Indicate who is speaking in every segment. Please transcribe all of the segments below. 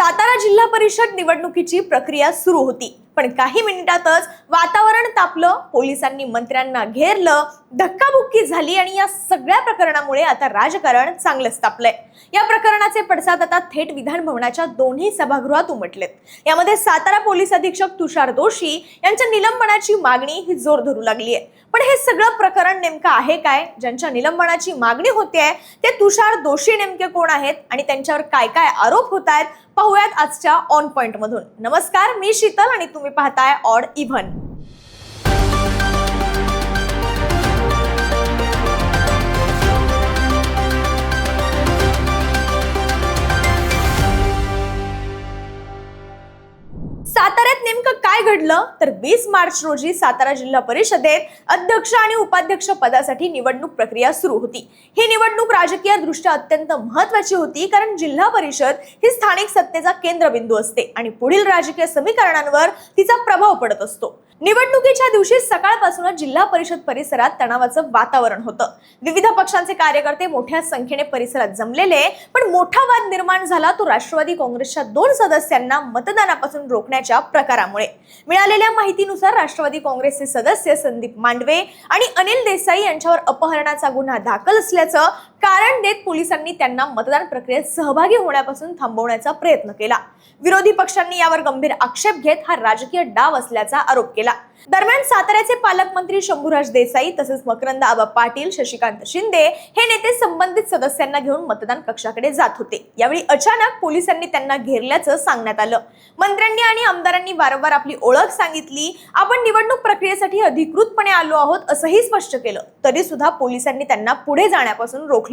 Speaker 1: सातारा जिल्हा परिषद निवडणुकीची प्रक्रिया सुरू होती, पण काही मिनिटातच वातावरण तापलं, पोलिसांनी मंत्र्यांना घेरलं, धक्काबुक्की झाली आणि या सगळ्या प्रकरणामुळे आता राजकारण चांगलंच तापलंय। या प्रकरणाचे पडसाद आता थेट विधान भवनाच्या दोन्ही सभागृहात उमटलेत। यामध्ये सातारा पोलीस अधीक्षक तुषार दोशी यांच्या निलंबनाची मागणी ही जोर धरू लागली आहे। पण हे सगळं प्रकरण नेमकं आहे काय? ज्यांच्या निलंबनाची मागणी होते ते तुषार दोशी नेमके कोण आहेत आणि त्यांच्यावर काय काय आरोप होत आहेत, पाहूयात आजच्या ऑन पॉइंट मधून। नमस्कार, मी शीतल आणि तुम्ही पाहताय ऑड इव्हन। साताऱ्यात नेमकं काय घडलं तर 20 मार्च रोजी सातारा जिल्हा परिषदेत अध्यक्ष आणि उपाध्यक्ष पदासाठी निवडणूक प्रक्रिया सुरू होती। ही निवडणूक राजकीय दृष्ट्या अत्यंत महत्त्वाची होती, कारण जिल्हा परिषद ही स्थानिक सत्तेचा केंद्रबिंदू असते आणि पुढील राजकीय समीकरणांवर तिचा प्रभाव पडत असतो। निवडणुकीच्या दिवशी सकाळपासूनच जिल्हा परिषद परिसरात तणावाचं वातावरण होतं। विविध पक्षांचे कार्यकर्ते मोठ्या संख्येने परिसरात जमलेले, पण मोठा वाद निर्माण झाला तो राष्ट्रवादी काँग्रेसच्या 2 सदस्यांना मतदानापासून रोखण्याच्या प्रकारामुळे। मिळालेल्या माहितीनुसार राष्ट्रवादी काँग्रेसचे सदस्य संदीप मांडवे आणि अनिल देसाई यांच्यावर अपहरणाचा गुन्हा दाखल असल्याचं कारण देत पोलिसांनी त्यांना मतदान प्रक्रियेत सहभागी होण्यापासून थांबवण्याचा प्रयत्न केला। विरोधी पक्षांनी यावर गंभीर आक्षेप घेत हा राजकीय डाव असल्याचा आरोप केला। दरम्यान साताऱ्याचे पालकमंत्री शंभूराज देसाई तसेच मकरंद आबा पाटील, शशिकांत शिंदे हे नेते संबंधित सदस्यांना घेऊन मतदान कक्षाकडे जात होते। यावेळी अचानक पोलिसांनी त्यांना घेरल्याचं सांगण्यात आलं। मंत्र्यांनी आणि आमदारांनी वारंवार आपली ओळख सांगितली, आपण निवडणूक प्रक्रियेसाठी अधिकृतपणे आलो आहोत असंही स्पष्ट केलं, तरी सुद्धा पोलिसांनी त्यांना पुढे जाण्यापासून रोखलं।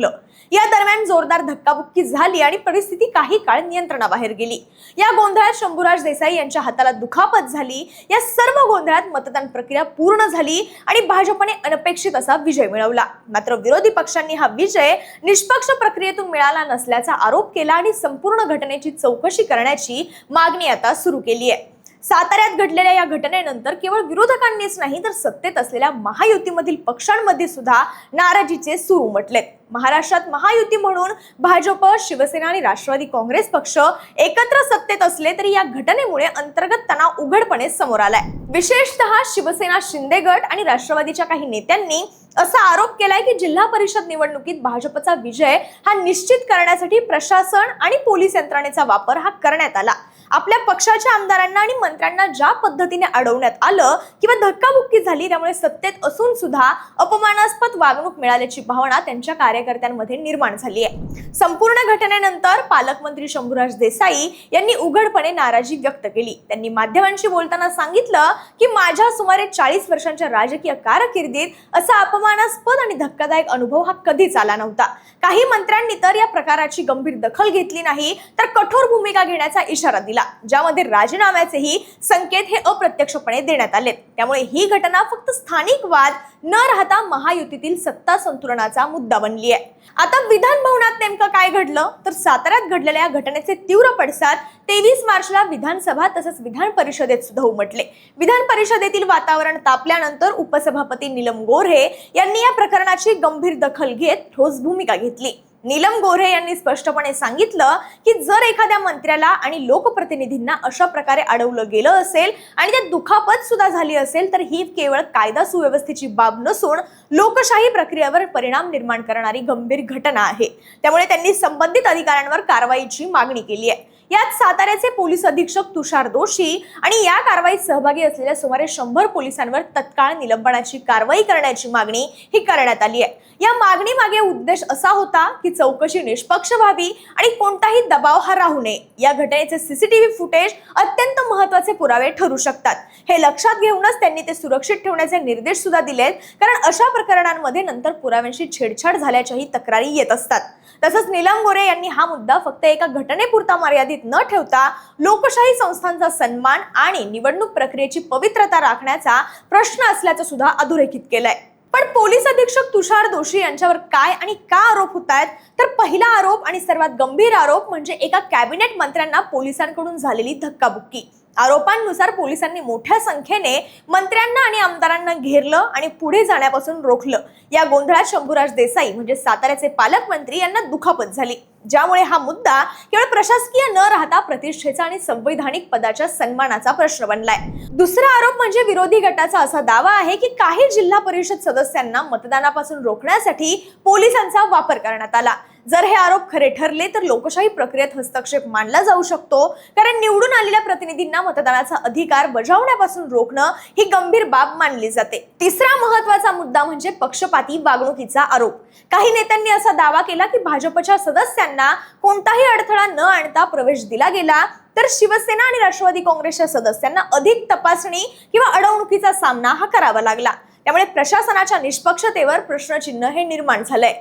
Speaker 1: या दरम्यान जोरदार धक्काबुक्की झाली आणि परिस्थिती काही काळ नियंत्रणाबाहेर गेली। या गोंधळात शंभूराज देसाई यांच्या हाताला दुखापत झाली। या सर्व गोंधळात मतदान प्रक्रिया पूर्ण झाली आणि भाजपने अनपेक्षित असा विजय मिळवला। मात्र विरोधी पक्षांनी हा विजय निष्पक्ष प्रक्रियेतून मिळाला नसल्याचा आरोप केला आणि संपूर्ण घटनेची चौकशी करण्याची मागणी आता सुरू केली आहे। साताऱ्यात घडलेल्या या घटनेनंतर केवळ विरोधकांनीच नाही तर सत्तेत असलेल्या महायुतीमधील पक्षांमध्ये सुद्धा नाराजीचे सूर उमटलेत। महाराष्ट्रात महायुती म्हणून भाजप, शिवसेना आणि राष्ट्रवादी काँग्रेस पक्ष एकत्र सत्तेत असले तरी या घटनेमुळे अंतर्गत तणाव उघडपणे समोर आलाय। विशेषतः शिवसेना, शिंदे गट आणि राष्ट्रवादीच्या काही नेत्यांनी असा आरोप केलाय की जिल्हा परिषद निवडणुकीत भाजपचा विजय हा निश्चित करण्यासाठी प्रशासन आणि पोलीस यंत्रणेचा वापर हा करण्यात आला। आपल्या पक्षाच्या आमदारांना आणि मंत्र्यांना ज्या पद्धतीने अडवण्यात आलं किंवा धक्काबुक्की झाली, त्यामुळे सत्तेत असून सुद्धा अपमानास्पद वागणूक मिळाल्याची भावना त्यांच्या कार्यकर्त्यांमध्ये निर्माण झाली आहे। संपूर्ण घटनेनंतर पालकमंत्री शंभूराज देसाई यांनी उघडपणे नाराजी व्यक्त केली। त्यांनी माध्यमांशी बोलताना सांगितलं की माझ्या सुमारे 40 वर्षांच्या राजकीय कारकिर्दीत असा अपमानास्पद आणि धक्कादायक अनुभव हा कधीच आला नव्हता। काही मंत्र्यांनी तर या प्रकाराची गंभीर दखल घेतली नाही तर कठोर भूमिका घेण्याचा इशारा दिला, ज्यामध्ये राजीनाम्याचेही संकेत हे अप्रत्यक्षपणे देण्यात आले। त्यामुळे ही घटना फक्त स्थानिक वाद न राहता महायुतीतील सत्ता संतुलनाचा मुद्दा बनली आहे। आता विधान भवनात नेमकं काय घडलं तर साताऱ्यात घडलेल्या घटनेचे तीव्र पडसाद 23 मार्चला विधानसभा तसंच विधान परिषदेत सुद्धा उमटले। विधान परिषदेतील वातावरण तापल्यानंतर उपसभापती नीलम गोऱ्हे यांनी या प्रकरणाची गंभीर दखल घेत ठोस भूमिका घेतली। नीलम गोऱ्हे यांनी स्पष्टपणे सांगितलं की जर एखाद्या मंत्र्याला आणि लोकप्रतिनिधींना अशा प्रकारे अडवलं गेलं असेल आणि त्यात दुखापत सुद्धा झाली असेल तर ही केवळ कायदा सुव्यवस्थेची बाब नसून लोकशाही प्रक्रियेवर परिणाम निर्माण करणारी गंभीर घटना आहे। त्यामुळे त्यांनी संबंधित अधिकाऱ्यांवर कारवाईची मागणी केली आहे। यात साताऱ्याचे पोलीस अधीक्षक तुषार दोशी आणि या कारवाईत सहभागी असलेल्या सुमारे 100 पोलिसांवर तत्काळ निलंबनाची कारवाई करण्याची मागणी ही करण्यात आली आहे। या मागणी मागे उद्देश असा होता की चौकशी निष्पक्ष व्हावी आणि कोणताही दबाव हा राहू नये। या घटनेचे सीसीटीव्ही फुटेज अत्यंत महत्त्वाचे पुरावे ठरू शकतात। हे लक्षात घेऊनच त्यांनी ते सुरक्षित ठेवण्याचे निर्देश सुद्धा दिलेत, कारण अशा प्रकरणांमध्ये नंतर पुराव्यांशी छेडछाड झाल्याच्याही तक्रारी येत असतात। तसंच नीलम गोऱ्हे यांनी हा मुद्दा फक्त एका घटनेपुरता मर्यादित न ठेवता लोकशाही संस्थांचा सन्मान आणि निवडणूक प्रक्रियेची पवित्रता राखण्याचा प्रश्न असल्याचं सुद्धा अधोरेखित केलंय। पण पोलीस अधीक्षक तुषार दोशी यांच्यावर काय आणि का आरोप होत आहेत तर पहिला आरोप आणि सर्वात गंभीर आरोप म्हणजे एका कॅबिनेट मंत्र्यांना पोलिसांकडून झालेली धक्काबुक्की। आरोपांनुसार पोलिसांनी मोठ्या संख्येने मंत्र्यांना आणि आमदारांना घेरलं आणि पुढे जाण्यापासून रोखलं। या गोंधळात शंभूराज देसाई म्हणजे साताऱ्याचे पालकमंत्री यांना दुखापत झाली। ज्यामुळे हा मुद्दा केवळ प्रशासकीय न राहता प्रतिष्ठेचा आणि संवैधानिक पदाच्या सन्मानाचा प्रश्न बनलाय। दुसरा आरोप म्हणजे विरोधी गटाचा असा दावा आहे की काही जिल्हा परिषद सदस्यांना मतदानापासून रोखण्यासाठी पोलिसांचा वापर करण्यात आला। जर हे आरोप खरे ठरले तर लोकशाही प्रक्रियेत हस्तक्षेप मानला जाऊ शकतो, कारण निवडून आलेल्या प्रतिनिधींना मतदानाचा अधिकार बजावण्यापासून रोखणं ही गंभीर बाब मानली जाते। तिसरा महत्त्वाचा मुद्दा म्हणजे पक्षपाती वागणुकीचा आरोप। काही नेत्यांनी असा दावा केला की भाजपच्या सदस्यांना कोणताही अडथळा न आणता प्रवेश दिला गेला, तर शिवसेना आणि राष्ट्रवादी काँग्रेसच्या सदस्यांना अधिक तपासणी किंवा अडवणुकीचा सामना हा करावा लागला। त्यामुळे प्रशासनाच्या निष्पक्षतेवर प्रश्नचिन्ह हे निर्माण झालंय।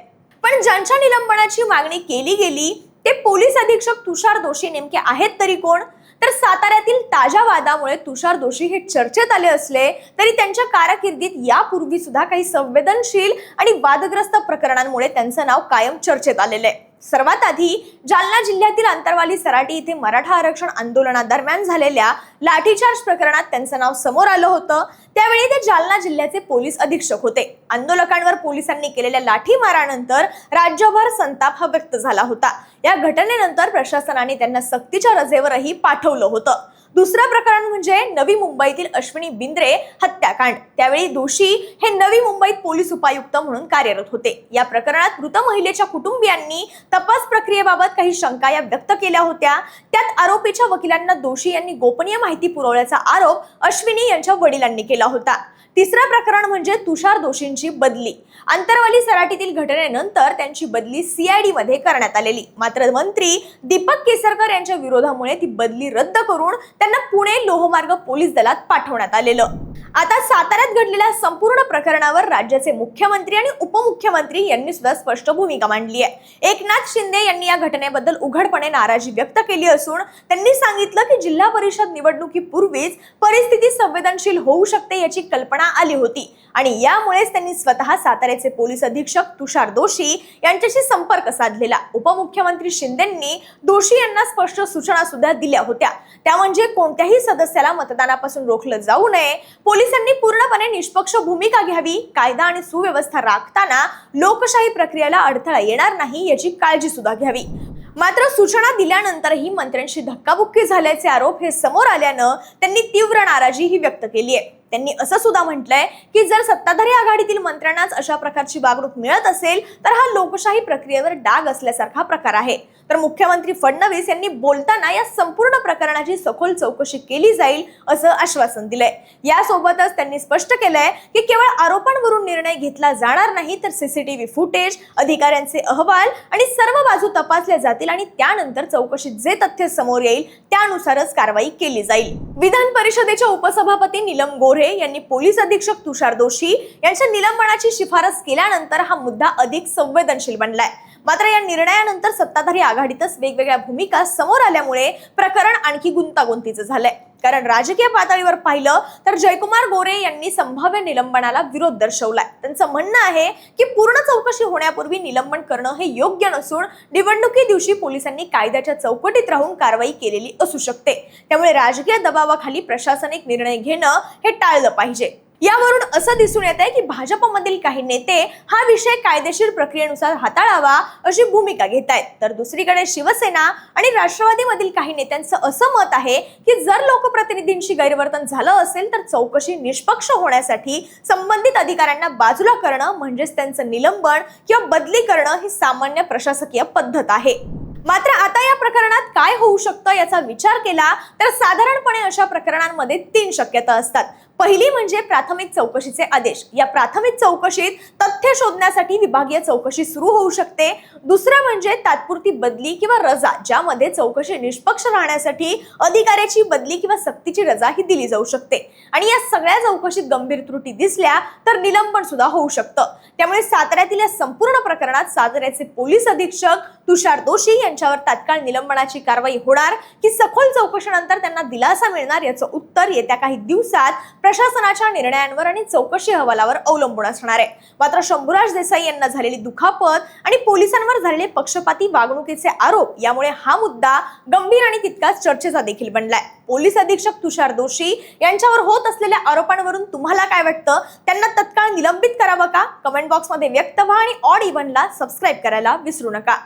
Speaker 1: पण ज्यांच्या निलंबनाची मागणी केली गेली ते पोलीस अधीक्षक तुषार दोशी नेमके आहेत तरी कोण? तर साताऱ्यातील ताज्या वादामुळे तुषार दोशी हे चर्चेत आले असले तरी त्यांच्या कारकिर्दीत यापूर्वी सुद्धा काही संवेदनशील आणि वादग्रस्त प्रकरणांमुळे त्यांचं नाव कायम चर्चेत आलेलं आहे। सर्वात आधी जालना जिल्ह्यातील अंतरवाली सराटी इथे मराठा आरक्षण आंदोलनादरम्यान झालेल्या लाठीचार्ज प्रकरणात त्यांचं नाव समोर आलं होतं। त्यावेळी ते जालना जिल्ह्याचे पोलीस अधीक्षक होते। आंदोलकांवर पोलिसांनी केलेल्या लाठीमारानंतर राज्यभर संताप हा व्यक्त झाला होता। या घटनेनंतर प्रशासनाने त्यांना सक्तीच्या रजेवरही पाठवलं होतं। दुसरं प्रकरण म्हणजे नवी मुंबईतील अश्विनी बिंद्रे हत्याकांड। त्यावेळी दोशी हे नवी मुंबईत पोलीस उपायुक्त म्हणून कार्यरत होते। या प्रकरणात मृत महिलेच्या कुटुंबियांनी तपास प्रक्रियेबाबत काही शंका व्यक्त केल्या होत्या। त्यात आरोपीच्या वकिलांना दोशी यांनी गोपनीय माहिती पुरवल्याचा आरोप अश्विनी यांच्या वडिलांनी केला होता। तिसरं प्रकरण म्हणजे तुषार दोशींची बदली। अंतरवाली सराटीतील घटनेनंतर त्यांची बदली सीआयडी मध्ये करण्यात आलेली, मात्र मंत्री दीपक केसरकर यांच्या विरोधामुळे ती बदली रद्द करून त्यांना पुणे लोहमार्ग पोलीस दलात पाठवण्यात आलेलं। आता साताऱ्यात घडलेल्या संपूर्ण प्रकरणावर राज्याचे मुख्यमंत्री आणि उपमुख्यमंत्री यांनी सुद्धा स्पष्ट भूमिका मांडली आहे। एकनाथ शिंदे यांनी या घटनेबद्दल उघडपणे नाराजी व्यक्त केली असून त्यांनी सांगितलं की जिल्हा परिषद निवडणुकीपूर्वीच परिस्थिती संवेदनशील होऊ शकते याची कल्पना आली होती आणि यामुळेच त्यांनी स्वतः साताऱ्याचे पोलीस अधीक्षक तुषार दोशी यांच्याशी संपर्क साधलेला। उपमुख्यमंत्री शिंदेंनी दोशी यांना स्पष्ट सूचना सुद्धा दिल्या होत्या, त्या म्हणजे कोणत्याही सदस्याला मतदानापासून रोखलं जाऊ नये, पोलिसांनी पूर्णपणे निष्पक्ष भूमिका घ्यावी, कायदा आणि सुव्यवस्था राखताना लोकशाही प्रक्रियेला अडथळा येणार नाही याची काळजी सुद्धा घ्यावी। मात्र सूचना दिल्यानंतरही मंत्र्यांशी धक्काबुक्की झाल्याचे आरोप हे समोर आल्यानं त्यांनी तीव्र नाराजी ही व्यक्त केली आहे। त्यांनी असं सुद्धा म्हटलंय की जर सत्ताधारी आघाडीतील मंत्र्यांनाच अशा प्रकारची वागणूक मिळत असेल तर हा लोकशाही प्रक्रियेवर डाग असल्यासारखा प्रकार आहे। तर मुख्यमंत्री फडणवीस यांनी बोलताना या संपूर्ण प्रकरणाची सखोल चौकशी केली जाईल असं आश्वासन दिलंय। यासोबतच त्यांनी स्पष्ट केलंय की केवळ आरोपांवरून निर्णय घेतला जाणार नाही, तर सीसीटीव्ही फुटेज, अधिकाऱ्यांचे अहवाल आणि सर्व बाजू तपासल्या जातील आणि त्यानंतर चौकशीत जे तथ्य समोर येईल त्यानुसारच कारवाई केली जाईल। विधान परिषदेच्या उपसभापती नीलम गोऱ्हे यांनी पोलीस अधीक्षक तुषार दोशी यांच्या निलंबनाची शिफारस केल्यानंतर हा मुद्दा अधिक संवेदनशील बनलाय। मात्र या निर्णयानंतर सत्ताधारी आघाडीतच वेगवेगळ्या भूमिका समोर आल्यामुळे प्रकरण आणखी गुंतागुंतीचं झालंय। कारण राजकीय पातळीवर पाहिलं तर जयकुमार गोरे यांनी संभाव्य निलंबनाला विरोध दर्शवलाय। त्यांचं म्हणणं आहे की पूर्ण चौकशी होण्यापूर्वी निलंबन करणं हे योग्य नसून निवडणुकी दिवशी पोलिसांनी कायद्याच्या चौकटीत राहून कारवाई केलेली असू शकते, त्यामुळे राजकीय दबावाखाली प्रशासनिक निर्णय घेणं हे टाळलं पाहिजे। यावरून असं दिसून येत आहे की भाजपमधील काही नेते हा विषय कायदेशीर प्रक्रियेनुसार हाताळावा अशी भूमिका घेत आहेत, तर दुसरीकडे शिवसेना आणि राष्ट्रवादीमधील काही नेत्यांचं असं मत आहे की जर लोकप्रतिनिधींशी गैरवर्तन झालं असेल तर चौकशी निष्पक्ष होण्यासाठी संबंधित अधिकाऱ्यांना बाजूला करणं म्हणजेच त्यांचं निलंबन किंवा बदली करणं ही सामान्य प्रशासकीय पद्धत आहे। मात्र आता या प्रकरणात काय होऊ शकतं याचा विचार केला तर साधारणपणे अशा प्रकरणांमध्ये 3 शक्यता असतात। पहिली म्हणजे प्राथमिक चौकशीचे आदेश। या प्राथमिक चौकशीत तथ्य शोधण्यासाठी विभागीय चौकशी सुरू होऊ शकते। दुसरं म्हणजे तात्पुरती बदली किंवा रजा, ज्यामध्ये चौकशी निष्पक्ष राहण्यासाठी अधिकाऱ्याची बदली किंवा सक्तीची रजा ही दिली जाऊ शकते। आणि या सगळ्या चौकशीत गंभीर त्रुटी दिसल्या तर निलंबन सुद्धा होऊ शकतं। त्यामुळे साताऱ्यातील या संपूर्ण प्रकरणात साताऱ्याचे पोलीस अधीक्षक तुषार दोशी यांच्यावर तात्काळ निलंबनाची कारवाई होणार की सखोल चौकशीनंतर त्यांना दिलासा मिळणार याचं उत्तर येत्या काही दिवसात प्रशासनाच्या निर्णयांवर आणि चौकशी अहवालावर अवलंबून असणार आहे। मात्र शंभूराज देसाई यांना झालेली दुखापत आणि पोलिसांवर झालेले पक्षपाती वागणुकीचे आरोप यामुळे हा मुद्दा गंभीर आणि तितकाच चर्चेचा देखील बनलाय। पोलीस अधीक्षक तुषार दोशी यांच्यावर होत असलेल्या आरोपांवरून तुम्हाला काय वाटतं? त्यांना तत्काळ निलंबित करावं का? कमेंट बॉक्समध्ये व्यक्त व्हा आणि ऑड इव्हनला सबस्क्राईब करायला विसरू नका।